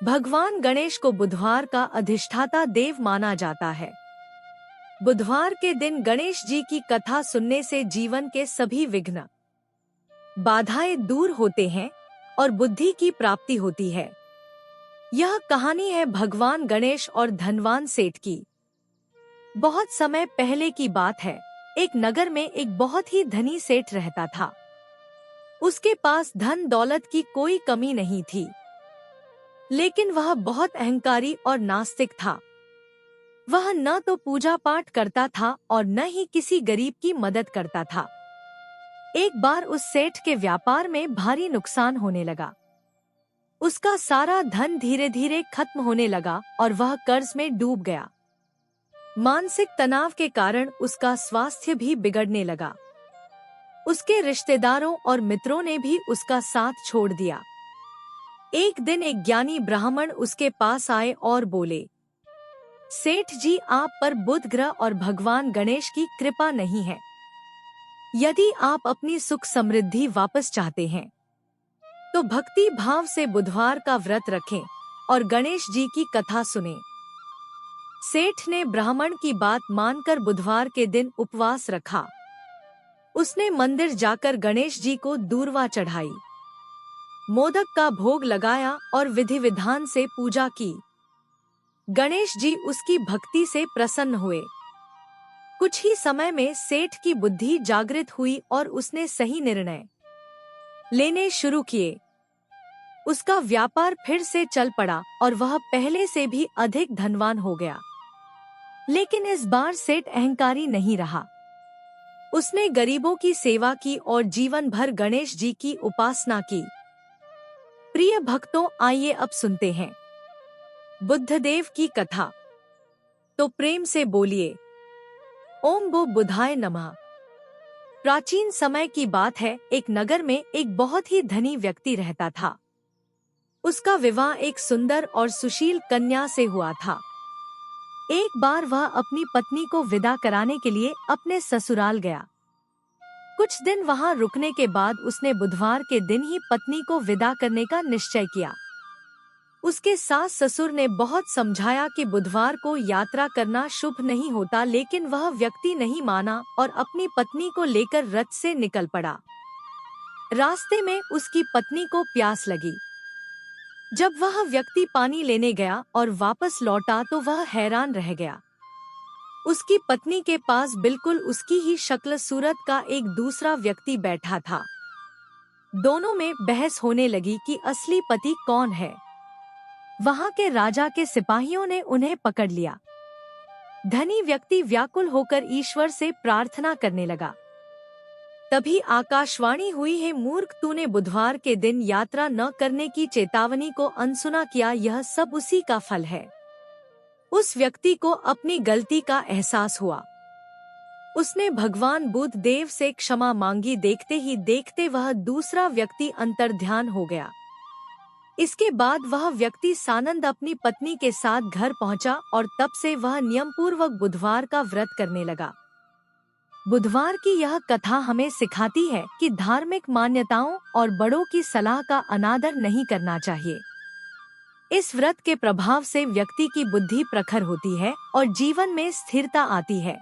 भगवान गणेश को बुधवार का अधिष्ठाता देव माना जाता है। बुधवार के दिन गणेश जी की कथा सुनने से जीवन के सभी विघ्न, बाधाएं दूर होते हैं और बुद्धि की प्राप्ति होती है। यह कहानी है भगवान गणेश और धनवान सेठ की। बहुत समय पहले की बात है। एक नगर में एक बहुत ही धनी सेठ रहता था। उसके पास धन दौलत की कोई कमी नहीं थी, लेकिन वह बहुत अहंकारी और नास्तिक था। वह न तो पूजा पाठ करता था और न ही किसी गरीब की मदद करता था। एक बार उस सेठ के व्यापार में भारी नुकसान होने लगा। उसका सारा धन धीरे धीरे खत्म होने लगा और वह कर्ज में डूब गया। मानसिक तनाव के कारण उसका स्वास्थ्य भी बिगड़ने लगा। उसके रिश्तेदारों और मित्रों ने भी उसका साथ छोड़ दिया। एक दिन एक ज्ञानी ब्राह्मण उसके पास आए और बोले, सेठ जी, आप पर बुध ग्रह और भगवान गणेश की कृपा नहीं है। यदि आप अपनी सुख समृद्धि वापस चाहते हैं तो भक्ति भाव से बुधवार का व्रत रखें और गणेश जी की कथा सुनें। सेठ ने ब्राह्मण की बात मानकर बुधवार के दिन उपवास रखा। उसने मंदिर जाकर गणेश जी को दूर्वा चढ़ाई, मोदक का भोग लगाया और विधि विधान से पूजा की। गणेश जी उसकी भक्ति से प्रसन्न हुए। कुछ ही समय में सेठ की बुद्धि जागृत हुई और उसने सही निर्णय लेने शुरू किए। उसका व्यापार फिर से चल पड़ा और वह पहले से भी अधिक धनवान हो गया। लेकिन इस बार सेठ अहंकारी नहीं रहा। उसने गरीबों की सेवा की और जीवन भर गणेश जी की उपासना की। प्रिय भक्तों, आइए अब सुनते हैं बुद्धदेव की कथा। तो प्रेम से बोलिए ओम गो बुधाय नमः। प्राचीन समय की बात है। एक नगर में एक बहुत ही धनी व्यक्ति रहता था। उसका विवाह एक सुंदर और सुशील कन्या से हुआ था। एक बार वह अपनी पत्नी को विदा कराने के लिए अपने ससुराल गया। कुछ दिन वहां रुकने के बाद उसने बुधवार के दिन ही पत्नी को विदा करने का निश्चय किया। उसके सास ससुर ने बहुत समझाया कि बुधवार को यात्रा करना शुभ नहीं होता, लेकिन वह व्यक्ति नहीं माना और अपनी पत्नी को लेकर रथ से निकल पड़ा। रास्ते में उसकी पत्नी को प्यास लगी। जब वह व्यक्ति पानी लेने गया और वापस लौटा तो वह हैरान रह गया। उसकी पत्नी के पास बिल्कुल उसकी ही शक्ल सूरत का एक दूसरा व्यक्ति बैठा था। दोनों में बहस होने लगी कि असली पति कौन है। वहां के राजा के सिपाहियों ने उन्हें पकड़ लिया। धनी व्यक्ति व्याकुल होकर ईश्वर से प्रार्थना करने लगा। तभी आकाशवाणी हुई है, मूर्ख, तूने बुधवार के दिन यात्रा न करने की चेतावनी को अनसुना किया। यह सब उसी का फल है। उस व्यक्ति को अपनी गलती का एहसास हुआ। उसने भगवान बुध देव से क्षमा मांगी। देखते ही देखते वह दूसरा व्यक्ति अंतर्ध्यान हो गया। इसके बाद वह व्यक्ति सानंद अपनी पत्नी के साथ घर पहुंचा और तब से वह नियमपूर्वक बुधवार का व्रत करने लगा। बुधवार की यह कथा हमें सिखाती है कि धार्मिक मान्यताओं और बड़ों की सलाह का अनादर नहीं करना चाहिए। इस व्रत के प्रभाव से व्यक्ति की बुद्धि प्रखर होती है और जीवन में स्थिरता आती है।